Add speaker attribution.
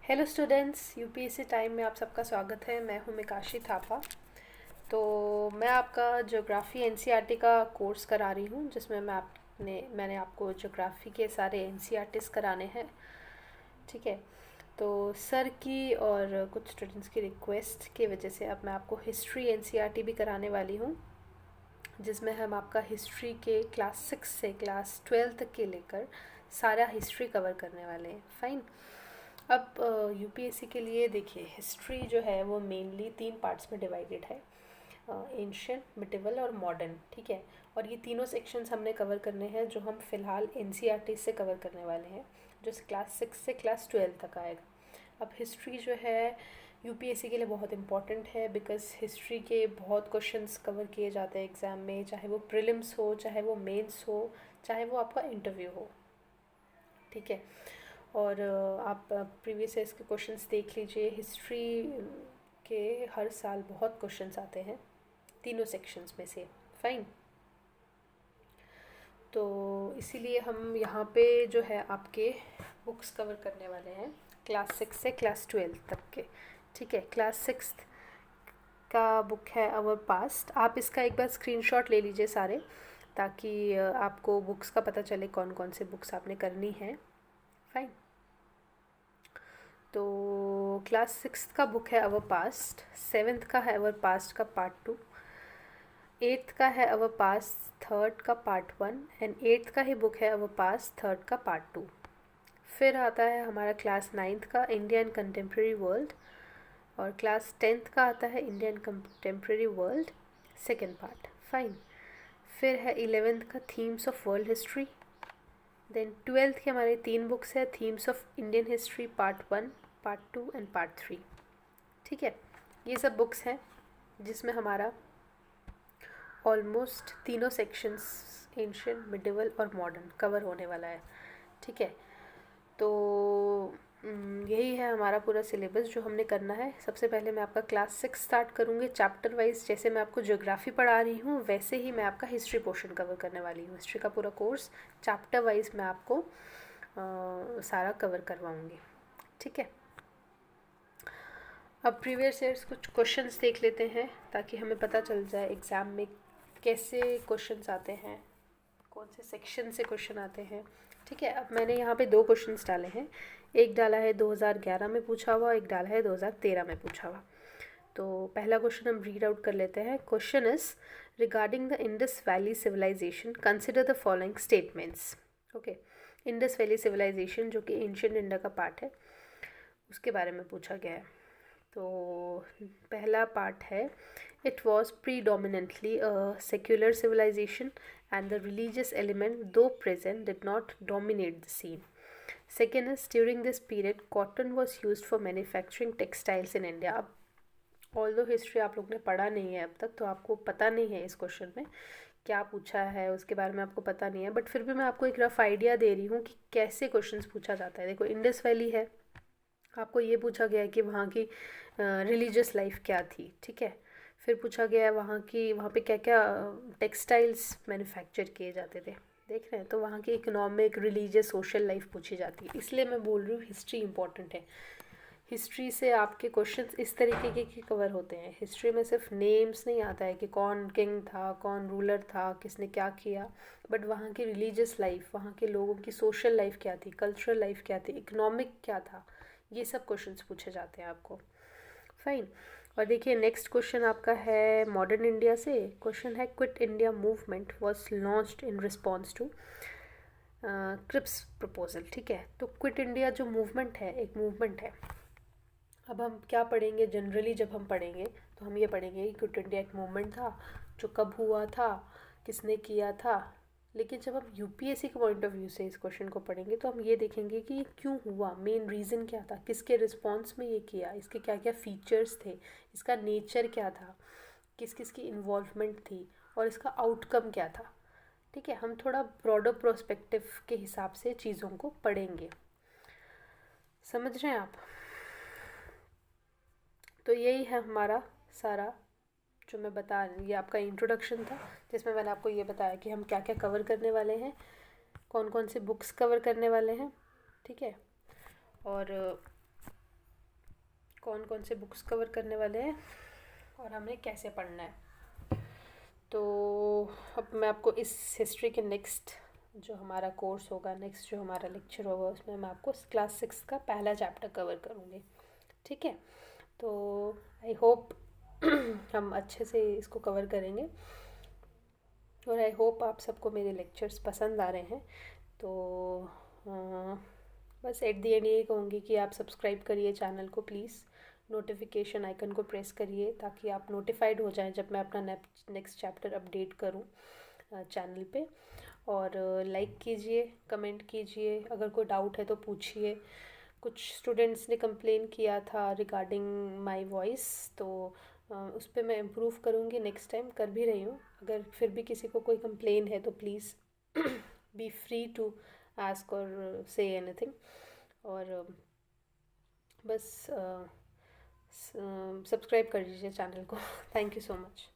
Speaker 1: Hello students, UPSC time में आप सबका स्वागत है। मैं हूं मिकाशी थापा। तो मैं आपका ज्योग्राफी एनसीईआरटी का कोर्स करा रही हूं, जिसमें मैंने आपको ज्योग्राफी के सारे एनसीईआरटीज कराने हैं। ठीक है। तो सर की और कुछ स्टूडेंट्स की रिक्वेस्ट की वजह से अब मैं आपको हिस्ट्री एनसीईआरटी भी कराने वाली हूँ, जिसमें हम आपका हिस्ट्री के क्लास 6 से क्लास 12 तक के लेकर सारा हिस्ट्री कवर करने वाले हैं। फाइन। अब यूपीएससी के लिए देखिए, हिस्ट्री जो है वो मेनली 3 पार्ट्स में डिवाइडेड है, एंशियंट, मिडिवल और मॉडर्न। ठीक है। और ये तीनों सेक्शंस हमने कवर करने हैं, जो हम फ़िलहाल एनसीईआरटी से कवर करने वाले हैं, जो क्लास 6 से क्लास 12 तक आएगा। अब हिस्ट्री जो है यूपीएससी के लिए बहुत इंपॉर्टेंट है, बिकॉज हिस्ट्री के बहुत क्वेश्चंस कवर किए जाते हैं एग्ज़ाम में, चाहे वो प्रीलिम्स हो, चाहे वो मेंस हो, चाहे वो आपका इंटरव्यू हो। ठीक है। और आप प्रीवियस ईयर्स के क्वेश्चंस देख लीजिए। हिस्ट्री के हर साल बहुत क्वेश्चंस आते हैं तीनों सेक्शंस में से। फाइन। तो इसीलिए हम यहाँ पे जो है आपके बुक्स कवर करने वाले हैं क्लास 6 से क्लास 12 तक के। ठीक है। क्लास 6 का बुक है आवर पास्ट। आप इसका एक बार स्क्रीनशॉट ले लीजिए सारे, ताकि आपको बुक्स का पता चले कौन कौन से बुक्स आपने करनी है। फाइन। तो क्लास 6 का बुक है अवर पास्ट, 7th का है अवर पास्ट का पार्ट 2, 8th का है अवर पास्ट थर्ड का पार्ट 1 एंड 8th का ही बुक है अवर पास्ट थर्ड का पार्ट 2। फिर आता है हमारा क्लास 9th का इंडिया एंड कंटेम्प्रेरी वर्ल्ड, और क्लास 10th का आता है India and contemporary world second part. Fine. फिर है 11th का themes of world history. Then 12th के हमारे 3 बुक्स है, themes of Indian history part 1, part 2 and part 3। ठीक है। ये सब बुक्स हैं जिसमें हमारा ऑलमोस्ट तीनों सेक्शंस, एंशियंट, मिडिवल और मॉडर्न, कवर होने वाला है। ठीक है। तो यही है हमारा पूरा सिलेबस जो हमने करना है। सबसे पहले मैं आपका क्लास 6 स्टार्ट करूँगी चैप्टर वाइज। जैसे मैं आपको ज्योग्राफी पढ़ा रही हूँ, वैसे ही मैं आपका हिस्ट्री पोर्शन कवर करने वाली हूँ। हिस्ट्री का पूरा कोर्स चैप्टर वाइज मैं आपको सारा कवर करवाऊँगी। ठीक है। अब प्रीवियस ईयर्स कुछ क्वेश्चंस देख लेते हैं, ताकि हमें पता चल जाए एग्ज़ाम में कैसे क्वेश्चंस आते हैं, कौन से सेक्शन से क्वेश्चन आते हैं। ठीक है। अब मैंने यहाँ पे 2 क्वेश्चंस डाले हैं। एक डाला है 2011 में पूछा हुआ, एक डाला है 2013 में पूछा हुआ। तो पहला क्वेश्चन हम रीड आउट कर लेते हैं। Question is regarding the Indus valley civilisation consider the following statements. Okay. Indus valley civilisation जो कि एंशियंट इंडिया का पार्ट है, उसके बारे में पूछा गया है। तो पहला पार्ट है, it was predominantly a secular civilization and the religious element, though present, did not dominate the scene. Second is, during this period cotton was used for manufacturing textiles in India. अब although history आप लोग ने पढ़ा नहीं है अब तक, तो आपको पता नहीं है इस क्वेश्चन में क्या पूछा है, उसके बारे में आपको पता नहीं है, बट फिर भी मैं आपको एक रफ आइडिया दे रही हूँ कि कैसे क्वेश्चंस पूछा जाता है। देखो, इंडस वैली है, आपको ये पूछा गया है कि वहाँ की रिलीजियस लाइफ क्या थी। ठीक है। फिर पूछा गया है वहाँ पे क्या क्या टेक्सटाइल्स मैन्युफैक्चर किए जाते थे। देख रहे हैं। तो वहाँ की इकोनॉमिक, रिलीजियस, सोशल लाइफ पूछी जाती है। इसलिए मैं बोल रही हूँ हिस्ट्री इंपॉर्टेंट है। हिस्ट्री से आपके क्वेश्चंस इस तरीके के कवर होते हैं। हिस्ट्री में सिर्फ नेम्स नहीं आता है कि कौन किंग था, कौन रूलर था, किसने क्या किया, बट वहाँ की रिलीजियस लाइफ, वहाँ के लोगों की सोशल लाइफ क्या थी, कल्चरल लाइफ क्या थी, इकोनॉमिक क्या था, ये सब क्वेश्चंस पूछे जाते हैं आपको। फाइन। और देखिए, नेक्स्ट क्वेश्चन आपका है मॉडर्न इंडिया से। क्वेश्चन है, quit India movement was launched in response to Cripps proposal. ठीक है। तो क्विट इंडिया जो मूवमेंट है, एक मूवमेंट है। अब हम क्या पढ़ेंगे, जनरली जब हम पढ़ेंगे तो हम ये पढ़ेंगे कि क्विट इंडिया एक मूवमेंट था, जो कब हुआ था, किसने किया था। लेकिन जब हम यूपीएससी के पॉइंट ऑफ व्यू से इस क्वेश्चन को पढ़ेंगे, तो हम ये देखेंगे कि ये क्यों हुआ, मेन रीज़न क्या था, किसके रिस्पॉन्स में ये किया, इसके क्या क्या फीचर्स थे, इसका नेचर क्या था, किस किस की इन्वॉल्वमेंट थी, और इसका आउटकम क्या था। ठीक है। हम थोड़ा ब्रॉडर प्रोस्पेक्टिव के हिसाब से चीज़ों को पढ़ेंगे। समझ रहे हैं आप? तो यही है हमारा सारा जो मैं बता रही, ये आपका इंट्रोडक्शन था, जिसमें मैंने आपको ये बताया कि हम क्या क्या कवर करने वाले हैं, कौन कौन से बुक्स कवर करने वाले हैं। ठीक है। और कौन कौन से बुक्स कवर करने वाले हैं और हमें कैसे पढ़ना है। तो अब मैं आपको इस हिस्ट्री के नेक्स्ट जो हमारा कोर्स होगा, नेक्स्ट जो हमारा लेक्चर होगा, उसमें मैं आपको क्लास 6 का पहला चैप्टर कवर करूँगी। ठीक है, तो आई होप हम अच्छे से इसको कवर करेंगे और आई होप आप सबको मेरे लेक्चर्स पसंद आ रहे हैं। तो बस एट दी एंड यही कहूँगी कि आप सब्सक्राइब करिए चैनल को प्लीज़, नोटिफिकेशन आइकन को प्रेस करिए ताकि आप नोटिफाइड हो जाएं जब मैं अपना नेक्स्ट चैप्टर अपडेट करूँ चैनल पे। और लाइक कीजिए, कमेंट कीजिए, अगर कोई डाउट है तो पूछिए। कुछ स्टूडेंट्स ने कंप्लेन किया था रिगार्डिंग माय वॉइस, तो उस पर मैं इम्प्रूव करूँगी, नेक्स्ट टाइम कर भी रही हूँ। अगर फिर भी किसी को कोई कंप्लेन है तो please be free to ask और से एनीथिंग। और बस सब्सक्राइब कर दीजिए चैनल को। Thank you so much.